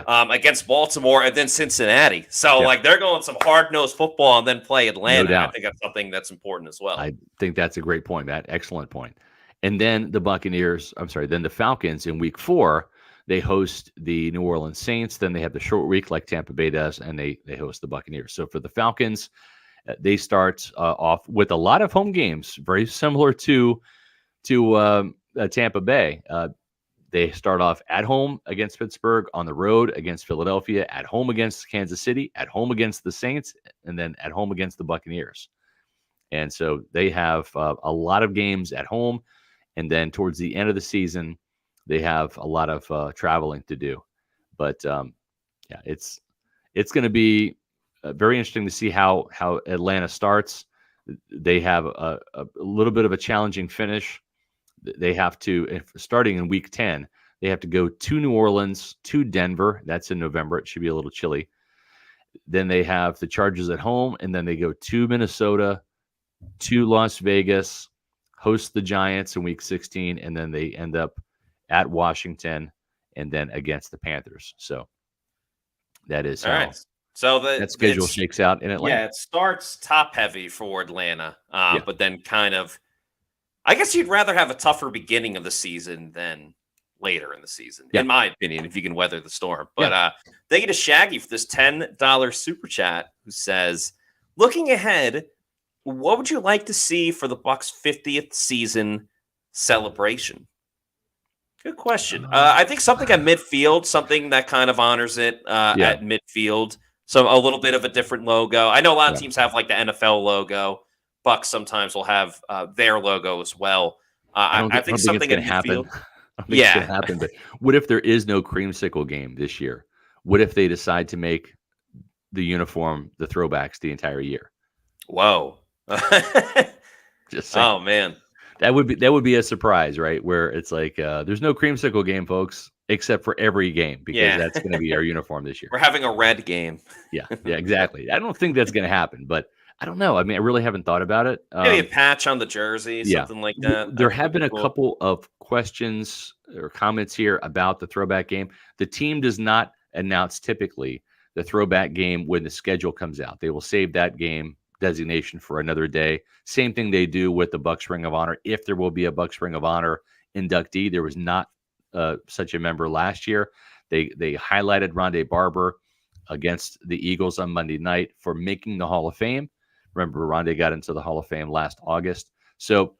Against Baltimore and then Cincinnati. So, they're going some hard-nosed football and then play Atlanta. No, I think that's something that's important as well. I think that's a great point, Matt. Excellent point. And then the Falcons in week 4, they host the New Orleans Saints. Then they have the short week like Tampa Bay does, and they host the Buccaneers. So for the Falcons, they start off with a lot of home games, very similar to Tampa Bay. They start off at home against Pittsburgh, on the road against Philadelphia, at home against Kansas City, at home against the Saints, and then at home against the Buccaneers. And so they have a lot of games at home. And then towards the end of the season, they have a lot of traveling to do. But it's going to be very interesting to see how Atlanta starts. They have a little bit of a challenging finish. They have to, starting in week 10, they have to go to New Orleans, to Denver. That's in November. It should be a little chilly. Then they have the Chargers at home, and then they go to Minnesota, to Las Vegas, host the Giants in week 16, and then they end up at Washington and then against the Panthers. So that is All how right. So that schedule shakes out in Atlanta. Yeah, it starts top heavy for Atlanta, Yeah. but then kind of, I guess you'd rather have a tougher beginning of the season than later in the season, in my opinion, if you can weather the storm. But thank you to Shaggy for this $10 super chat, who says, looking ahead, what would you like to see for the Bucs' 50th season celebration? Good question. I think something at midfield, something that kind of honors it at midfield. So a little bit of a different logo. I know a lot of teams have like the NFL logo. Bucs sometimes will have their logo as well. I think something it's at happen. midfield. I think it's gonna happen. But what if there is no Creamsicle game this year? What if they decide to make the uniform the throwbacks the entire year? Whoa. Just saying. Oh man. That would be a surprise, right? Where it's like there's no Creamsicle game, folks, except for every game, because that's going to be our uniform this year. We're having a red game. Yeah, exactly. I don't think that's going to happen, but I don't know. I mean, I really haven't thought about it. Maybe a patch on the jersey, something like that. There have been a couple of questions or comments here about the throwback game. The team does not announce typically the throwback game when the schedule comes out. They will save that game designation for another day. Same thing they do with the Bucs Ring of Honor. If there will be a Bucs Ring of Honor inductee, there was not such a member last year. They highlighted Rondé Barber against the Eagles on Monday night for making the Hall of Fame. Remember, Rondé got into the Hall of Fame last August. So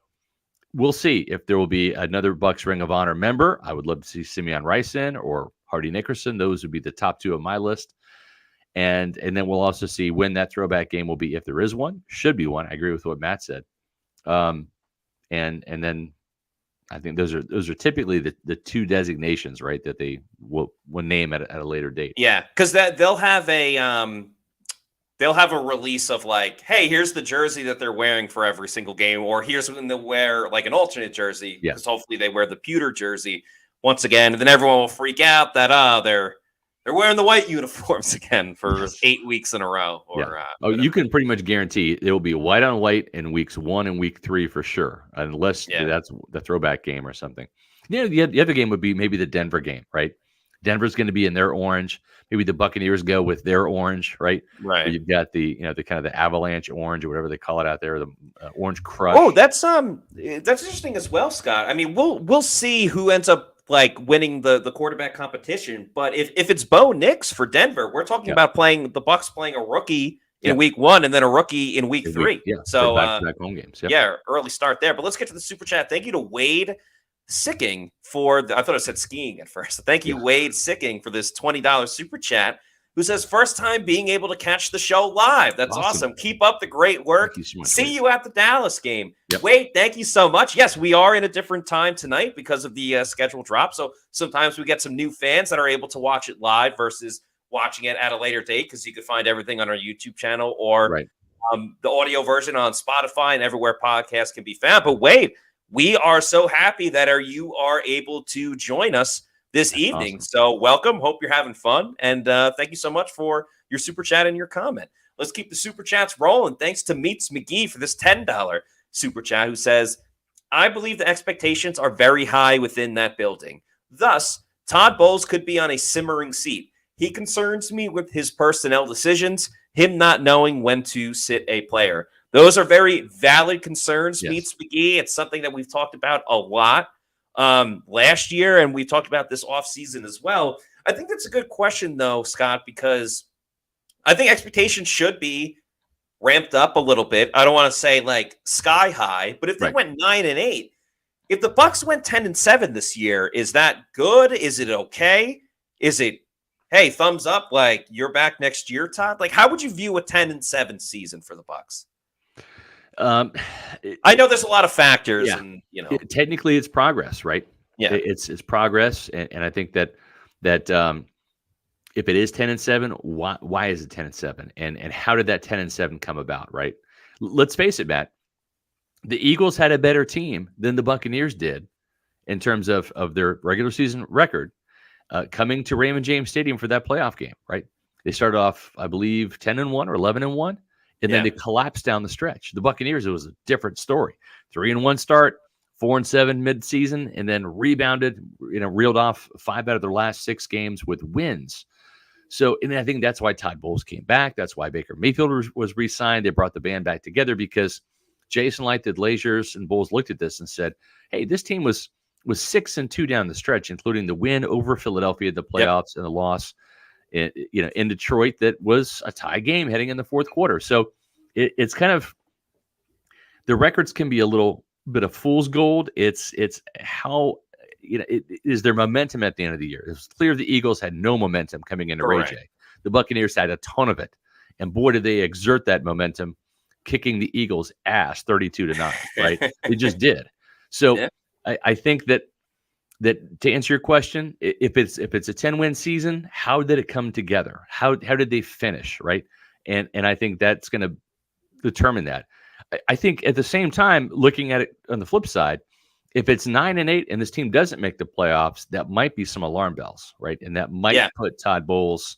we'll see if there will be another Bucs Ring of Honor member. I would love to see Simeon Rice in or Hardy Nickerson. Those would be the top two of my list. And then we'll also see when that throwback game will be, if there is one. Should be one. I agree with what Matt said. And then I think those are typically the two designations, right, that they will name at a later date. Yeah, because they'll have a release of like, hey, here's the jersey that they're wearing for every single game, or here's when they'll wear like an alternate jersey, because hopefully they wear the pewter jersey once again, and then everyone will freak out that they're wearing the white uniforms again for 8 weeks in a row. Or you can pretty much guarantee it will be white on white in weeks 1 and week 3 for sure, unless that's the throwback game or something. The other game would be maybe the Denver game, right? Denver's going to be in their orange. Maybe the Buccaneers go with their orange, right? Right. You've got the kind of the avalanche orange or whatever they call it out there, the orange crush. Oh, that's interesting as well, Scott. I mean, we'll see who ends up like winning the quarterback competition. But if it's Bo Nix for Denver, we're talking about playing the Bucs playing a rookie in week 1 and then a rookie in week 3. So back home games. Early start there. But let's get to the super chat. Thank you to Wade Sicking for I thought I said skiing at first. Thank you, Wade Sicking, for this $20 super chat, who says first time being able to catch the show live. That's awesome. Keep up the great work. You so much, See you at the Dallas game. Wade, thank you so much. Yes, we are in a different time tonight because of the schedule drop. So sometimes we get some new fans that are able to watch it live versus watching it at a later date, because you can find everything on our YouTube channel or the audio version on Spotify and everywhere podcasts can be found. But Wade, we are so happy that you are able to join us this evening. Awesome. So welcome. Hope you're having fun. And thank you so much for your super chat and your comment. Let's keep the super chats rolling. Thanks to Meets McGee for this $10 super chat, who says, I believe the expectations are very high within that building. Thus, Todd Bowles could be on a simmering seat. He concerns me with his personnel decisions, him not knowing when to sit a player. Those are very valid concerns, Meets McGee. It's something that we've talked about a lot last year, and we talked about this offseason as well. I think that's a good question, though, Scott, because I think expectations should be ramped up a little bit. I don't want to say like sky high, but if they went 9-8, if the Bucs went 10-7 this year, is that good? Is it okay? Is it, hey, thumbs up, like you're back next year, Todd? Like, how would you view a 10-7 season for the Bucs? I know there's a lot of factors, and technically it's progress, right? Yeah, it's progress, and I think that if it is 10-7, why is it 10-7, and how did that 10-7 come about, right? Let's face it, Matt. The Eagles had a better team than the Buccaneers did in terms of their regular season record, coming to Raymond James Stadium for that playoff game, right? They started off, I believe, 10-1 or 11-1. And then they collapsed down the stretch. The Buccaneers, it was a different story. 3-1 start, 4-7 mid-season, and then rebounded, reeled off 5 out of their last 6 games with wins. So, and I think that's why Todd Bowles came back. That's why Baker Mayfield was re-signed. They brought the band back together because Jason Light did Lasers, and Bowles looked at this and said, hey, this team was 6-2 down the stretch, including the win over Philadelphia at the playoffs and the loss in Detroit that was a tie game heading in the fourth quarter. So it's kind of, the records can be a little bit of fool's gold. It's how, is there momentum at the end of the year? It was clear the Eagles had no momentum coming into Ray J. The Buccaneers had a ton of it. And boy, did they exert that momentum, kicking the Eagles' ass 32-9, right? They just did. So I think that to answer your question, if it's a 10-win season, how did it come together? How did they finish, right? And I think that's going to determine that. I think at the same time, looking at it on the flip side, if it's 9-8 and this team doesn't make the playoffs, that might be some alarm bells, right? And that might put Todd Bowles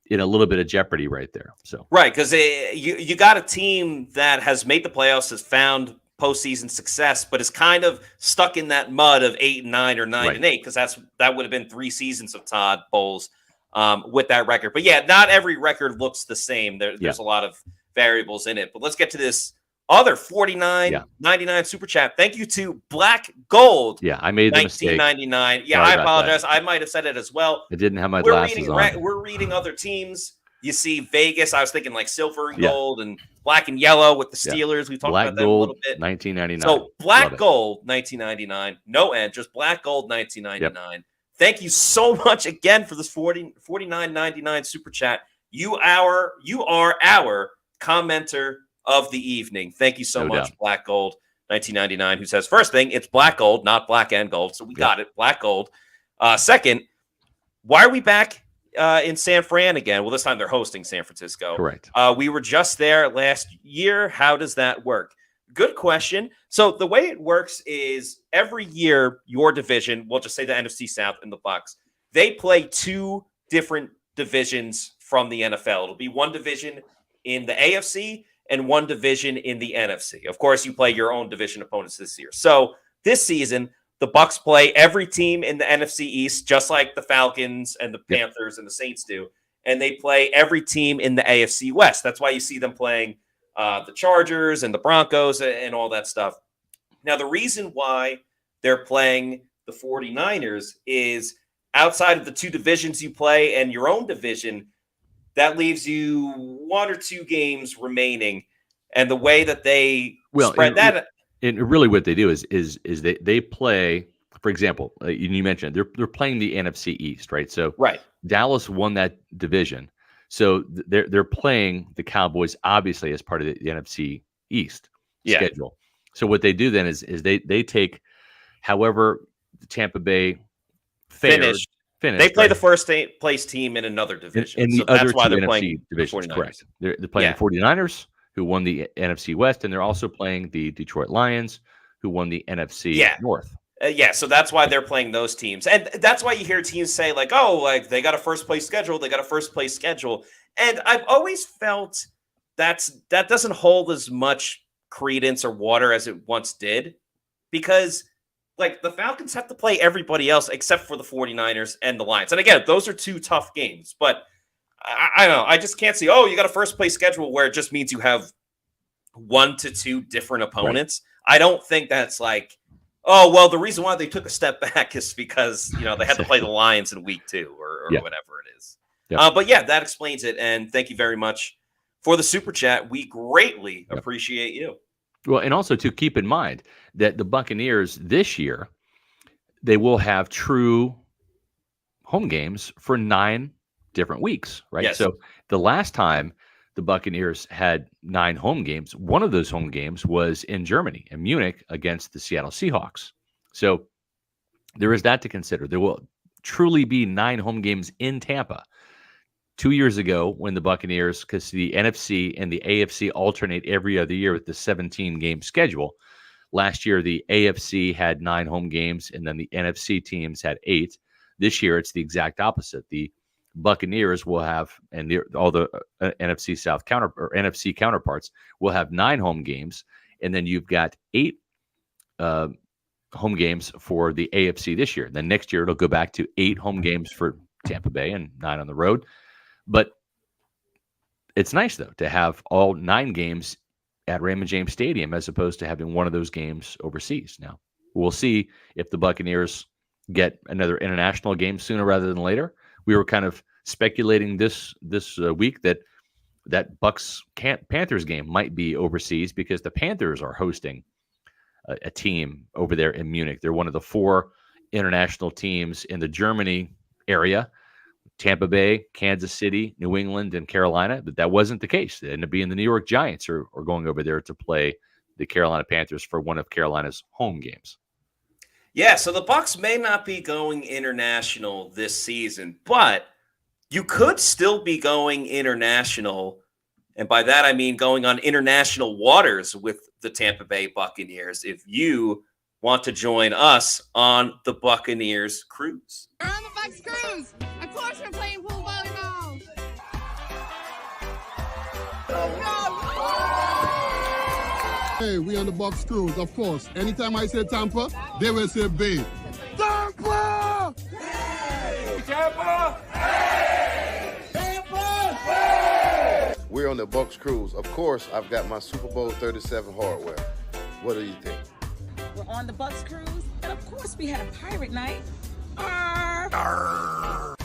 in a little bit of jeopardy right there. So because you got a team that has made the playoffs, has found postseason success, but is kind of stuck in that mud of 8-9 or 9-8, because that would have been 3 seasons of Todd Bowles with that record. But not every record looks the same. There's a lot of variables in it. But let's get to this other 49.99 super chat. Thank you to Black Gold. Yeah, I made the mistake. 1999. Yeah, I apologize. I might have said it as well. I didn't have my glasses on. We're reading other teams. You see Vegas. I was thinking like silver and gold and black and yellow with the Steelers. We talked about that a little bit. 1999. So Black Gold 1999. No end. Just Black Gold 1999. Yep. Thank you so much again for this 49.99 super chat. You are our commenter of the evening. Thank you so much, Black Gold 1999, who says, first thing, it's Black Gold, not black and gold. So we got it, Black Gold. Second, why are we back in San Fran again? Well, this time they're hosting San Francisco. Correct. We were just there last year. How does that work? Good question. So the way it works is every year, your division, we'll just say the NFC South and the Bucs, they play 2 different divisions from the NFL. It'll be one division in the AFC and one division in the NFC. Of course, you play your own division opponents this year. So this season, the Bucs play every team in the NFC East, just like the Falcons and the Panthers and the Saints do. And they play every team in the AFC West. That's why you see them playing the Chargers and the Broncos and all that stuff. Now, the reason why they're playing the 49ers is outside of the 2 divisions you play and your own division, that leaves you 1 or 2 games remaining. And the way that they spread that... And really what they do is they play, for example, you mentioned they're playing the NFC East, right? So Dallas won that division. So they're playing the Cowboys, obviously, as part of the NFC East schedule. So what they do then is they take however the Tampa Bay finished. They play the first place team in another division. In the other that's why they're NFC playing divisions, correct. They're playing the 49ers, who won the NFC West, and they're also playing the Detroit Lions, who won the NFC North. So that's why they're playing those teams. And that's why you hear teams say, like, oh, like they got a first-place schedule. They got a first-place schedule. And I've always felt that doesn't hold as much credence or water as it once did, because – like the Falcons have to play everybody else except for the 49ers and the Lions. And again, those are 2 tough games, but I don't know. I just can't see, you got a first place schedule where it just means you have 1 to 2 different opponents. Right. I don't think that's like, the reason why they took a step back is because, they had to play the Lions in week 2 or whatever it is. Yeah. But that explains it. And thank you very much for the super chat. We greatly appreciate you. Well, and also to keep in mind that the Buccaneers this year, they will have true home games for 9 different weeks, right? Yes. So the last time the Buccaneers had 9 home games, one of those home games was in Germany, in Munich, against the Seattle Seahawks. So there is that to consider. There will truly be 9 home games in Tampa. 2 years ago, when the Buccaneers, because the NFC and the AFC alternate every other year with the 17-game schedule. Last year, the AFC had 9 home games, and then the NFC teams had 8. This year, it's the exact opposite. The Buccaneers will have, and all the NFC South NFC counterparts will have 9 home games, and then you've got 8 home games for the AFC this year. Then next year it'll go back to 8 home games for Tampa Bay and 9 on the road. But it's nice though to have all 9 games at Raymond James Stadium as opposed to having one of those games overseas. Now we'll see if the Buccaneers get another international game sooner rather than later. We were kind of speculating this week that Bucs Panthers game might be overseas because the Panthers are hosting a team over there in Munich. They're one of the 4 international teams in the Germany area: Tampa Bay, Kansas City, New England, and Carolina. But that wasn't the case. It ended up being the New York Giants are going over there to play the Carolina Panthers for one of Carolina's home games. Yeah, so the Bucs may not be going international this season, but you could still be going international. And by that, I mean going on international waters with the Tampa Bay Buccaneers if you want to join us on the Buccaneers cruise. We're on the Bucs cruise. Of course we're playing pool volleyball. Hey, we on the Bucs cruise, of course. Anytime I say Tampa, they will say Bay. Tampa! Hey! Tampa! We're on the Bucs cruise. Of course, I've got my Super Bowl 37 hardware. What do you think? We're on the Bucs cruise, and of course we had a pirate night. Arr! Arr!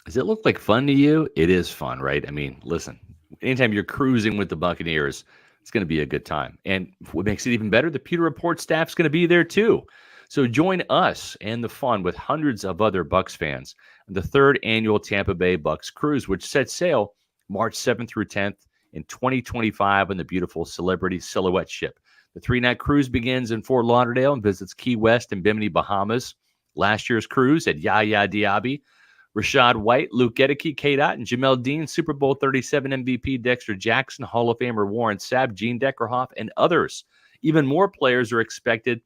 Does it look like fun to you? It is fun, right? I mean, listen, anytime you're cruising with the Buccaneers, it's going to be a good time. And what makes it even better, the Pewter Report staff's going to be there too. So join us and the fun with hundreds of other Bucs fans on the 3rd annual Tampa Bay Bucs cruise, which sets sail March 7th through 10th in 2025 on the beautiful Celebrity Silhouette ship. The 3-night cruise begins in Fort Lauderdale and visits Key West and Bimini, Bahamas. Last year's cruise had Yaya Diaby, Rashad White, Luke Gedeke, K-Dot, and Jamel Dean, Super Bowl 37 MVP Dexter Jackson, Hall of Famer Warren Sapp, Gene Deckerhoff, and others. Even more players are expected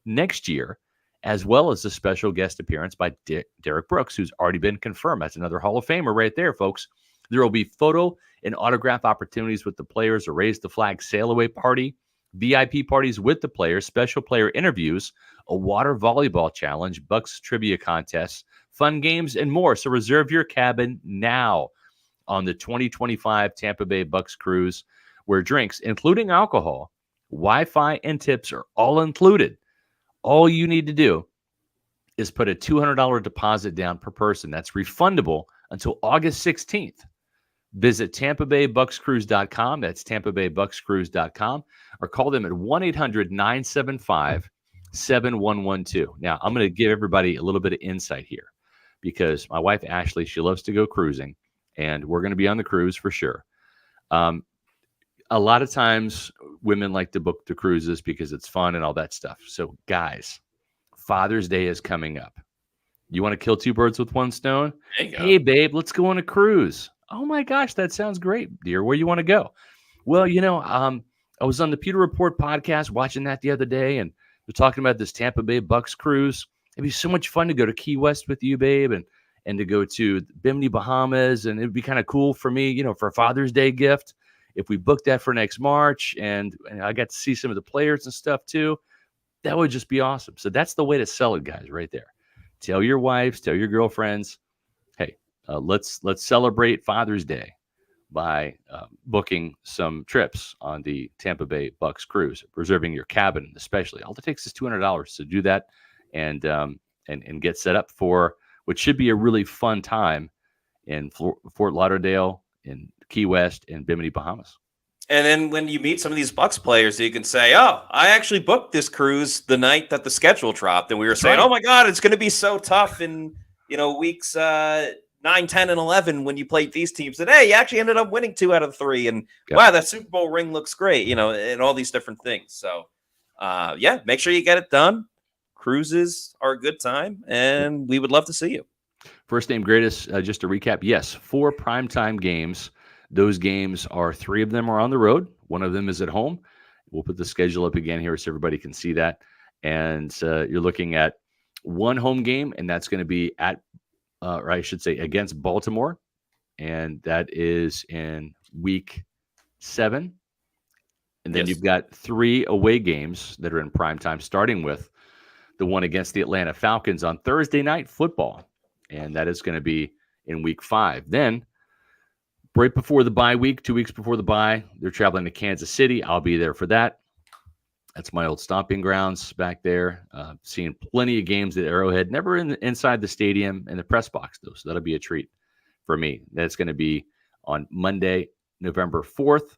next year, as well as a special guest appearance by Derek Brooks, who's already been confirmed. That's another Hall of Famer right there, folks. There will be photo and autograph opportunities with the players, a Raise the Flag sail-away party, VIP parties with the players, special player interviews, a water volleyball challenge, Bucs trivia contests, fun games, and more. So reserve your cabin now on the 2025 Tampa Bay Bucs cruise, where drinks, including alcohol, Wi-Fi, and tips are all included. All you need to do is put a $200 deposit down per person. That's refundable until August 16th. Visit TampaBayBucsCruise.com. That's TampaBayBucsCruise.com, or call them at 1-800-975-7112. Now, I'm going to give everybody a little bit of insight here because my wife, Ashley, she loves to go cruising, and we're going to be on the cruise for sure. A lot of times women like to book the cruises because it's fun and all that stuff. So, guys, Father's Day is coming up. You want to kill 2 birds with 1 stone? There you go. Hey, babe, let's go on a cruise. Oh, my gosh, that sounds great, dear. Where you want to go? Well, I was on the Pewter Report podcast watching that the other day, and they're talking about this Tampa Bay Bucs cruise. It'd be so much fun to go to Key West with you, babe, and to go to Bimini, Bahamas, and it'd be kind of cool for me, for a Father's Day gift if we booked that for next March, and I got to see some of the players and stuff too. That would just be awesome. So that's the way to sell it, guys, right there. Tell your wives, tell your girlfriends, hey, let's celebrate Father's Day by booking some trips on the Tampa Bay Bucs cruise, reserving your cabin especially. All it takes is $200 to do that and get set up for what should be a really fun time in Fort Lauderdale, in Key West, and Bimini, Bahamas. And then when you meet some of these Bucs players, you can say, oh, I actually booked this cruise the night that the schedule dropped. And we were saying, oh, my God, it's going to be so tough in, weeks 9, 10, and 11 when you played these teams. And, hey, you actually ended up winning 2 out of 3. And, wow, that Super Bowl ring looks great, and all these different things. So, make sure you get it done. Cruises are a good time, and we would love to see you. First name greatest, just to recap, yes, 4 primetime games. Those games are 3 of them are on the road. 1 of them is at home. We'll put the schedule up again here so everybody can see that. And you're looking at 1 home game, and that's going to be at, or I should say, against Baltimore. And that is in week 7. And then you've got 3 away games that are in primetime, starting with the one against the Atlanta Falcons on Thursday Night Football. And that is going to be in week 5. Then, right before the bye week, 2 weeks before the bye, they're traveling to Kansas City. I'll be there for that. That's my old stomping grounds back there. Seeing plenty of games at Arrowhead. Never inside the stadium in the press box, though. So that'll be a treat for me. That's going to be on Monday, November 4th.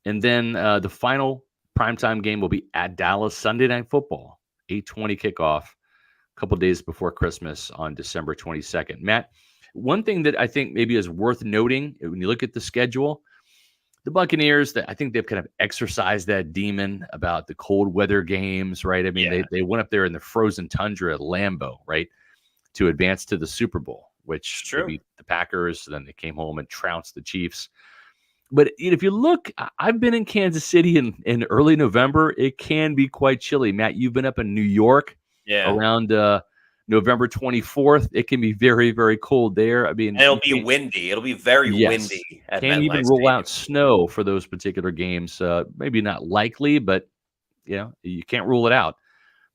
And then the final primetime game will be at Dallas Sunday Night Football, 8:20 kickoff, a couple days before Christmas on December 22nd. Matt, one thing that I think maybe is worth noting when you look at the schedule, the Buccaneers, I think they've kind of exercised that demon about the cold weather games, right? I mean, they went up there in the frozen tundra at Lambeau, right, to advance to the Super Bowl, which beat the Packers. Then they came home and trounced the Chiefs. But if you look, I've been in Kansas City in early November. It can be quite chilly. Matt, you've been up in New York around November 24th. It can be very, very cold there. I mean, and it'll be windy. It'll be very windy. Can't even rule out snow for those particular games. Maybe not likely, but you can't rule it out.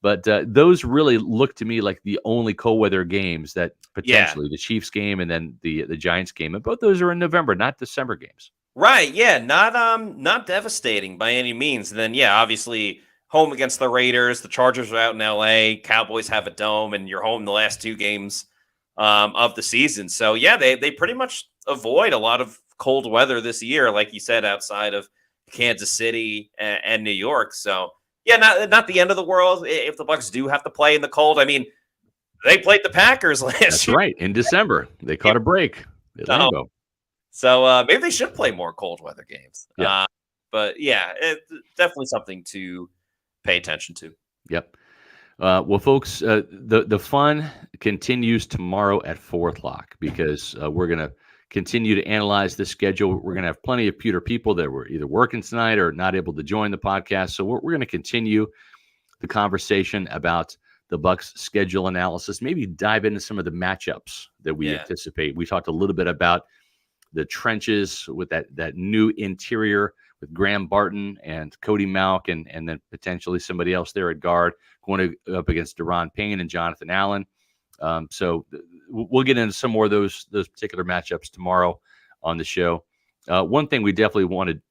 But those really look to me like the only cold weather games that potentially the Chiefs game and then the Giants game. And both those are in November, not December games. Right. Yeah. Not devastating by any means. And then, obviously home against the Raiders. The Chargers are out in LA. Cowboys have a dome, and you're home the last 2 games of the season. So, they pretty much avoid a lot of cold weather this year, like you said, outside of Kansas City and New York. So, not the end of the world if the Bucs do have to play in the cold. I mean, they played the Packers last year. That's right. In December. They caught a break at Lambeau. So maybe they should play more cold weather games. Yeah. But it's definitely something to pay attention to. Yep. Well, folks, the fun continues tomorrow at 4:00 because we're going to continue to analyze the schedule. We're going to have plenty of Pewter people that were either working tonight or not able to join the podcast. So we're going to continue the conversation about the Bucs schedule analysis, maybe dive into some of the matchups that we anticipate. We talked a little bit about the trenches with that new interior with Graham Barton and Cody Malk and then potentially somebody else there at guard going up against Deron Payne and Jonathan Allen. So we'll get into some more of those particular matchups tomorrow on the show. One thing we definitely wanted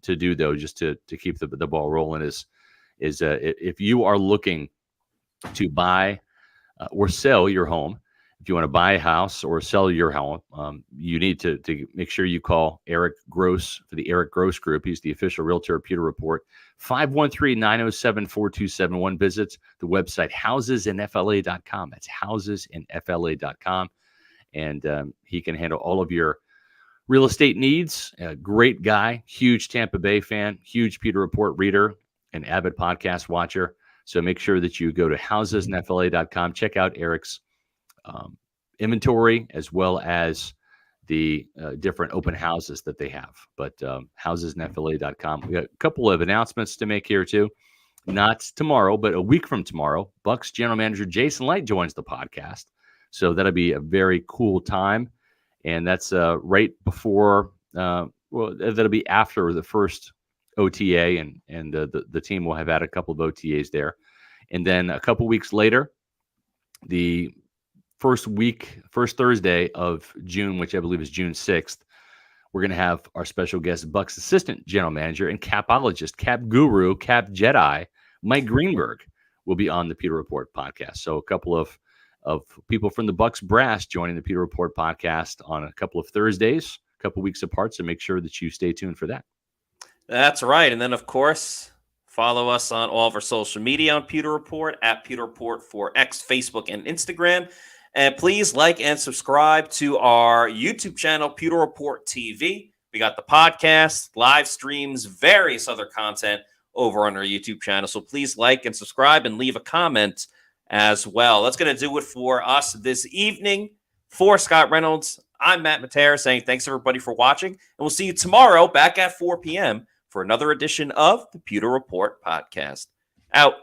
to do, though, just to keep the ball rolling is if you are looking to buy or sell your home, if you want to buy a house or sell your home, you need to make sure you call Eric Gross for the Eric Gross Group. He's the official realtor of Pewter Report. 513-907-4271. Visit the website housesinfla.com. That's housesinfla.com. And he can handle all of your real estate needs. Great guy, huge Tampa Bay fan, huge Pewter Report reader, and avid podcast watcher. So make sure that you go to housesinfla.com. Check out Eric's inventory as well as the different open houses that they have. But housesinfla.com. We got a couple of announcements to make here too. Not tomorrow, but a week from tomorrow, Bucs general manager Jason Light joins the podcast. So that'll be a very cool time. And that's right before, that'll be after the first OTA, and the team will have had a couple of OTAs there. And then a couple weeks later, the first Thursday of June, which I believe is June 6th, we're going to have our special guest, Bucs assistant general manager and capologist, cap guru, cap Jedi, Mike Greenberg, will be on the Pewter Report podcast. So a couple of people from the Bucs brass joining the Pewter Report podcast on a couple of Thursdays, a couple weeks apart. So make sure that you stay tuned for that. That's right. And then, of course, follow us on all of our social media on Pewter Report, at Pewter Report for X, Facebook, and Instagram. And please like and subscribe to our YouTube channel, Pewter Report TV. We got the podcast, live streams, various other content over on our YouTube channel. So please like and subscribe and leave a comment as well. That's going to do it for us this evening. For Scott Reynolds, I'm Matt Matera saying thanks everybody for watching, and we'll see you tomorrow back at 4 p.m. for another edition of the Pewter Report podcast. Out.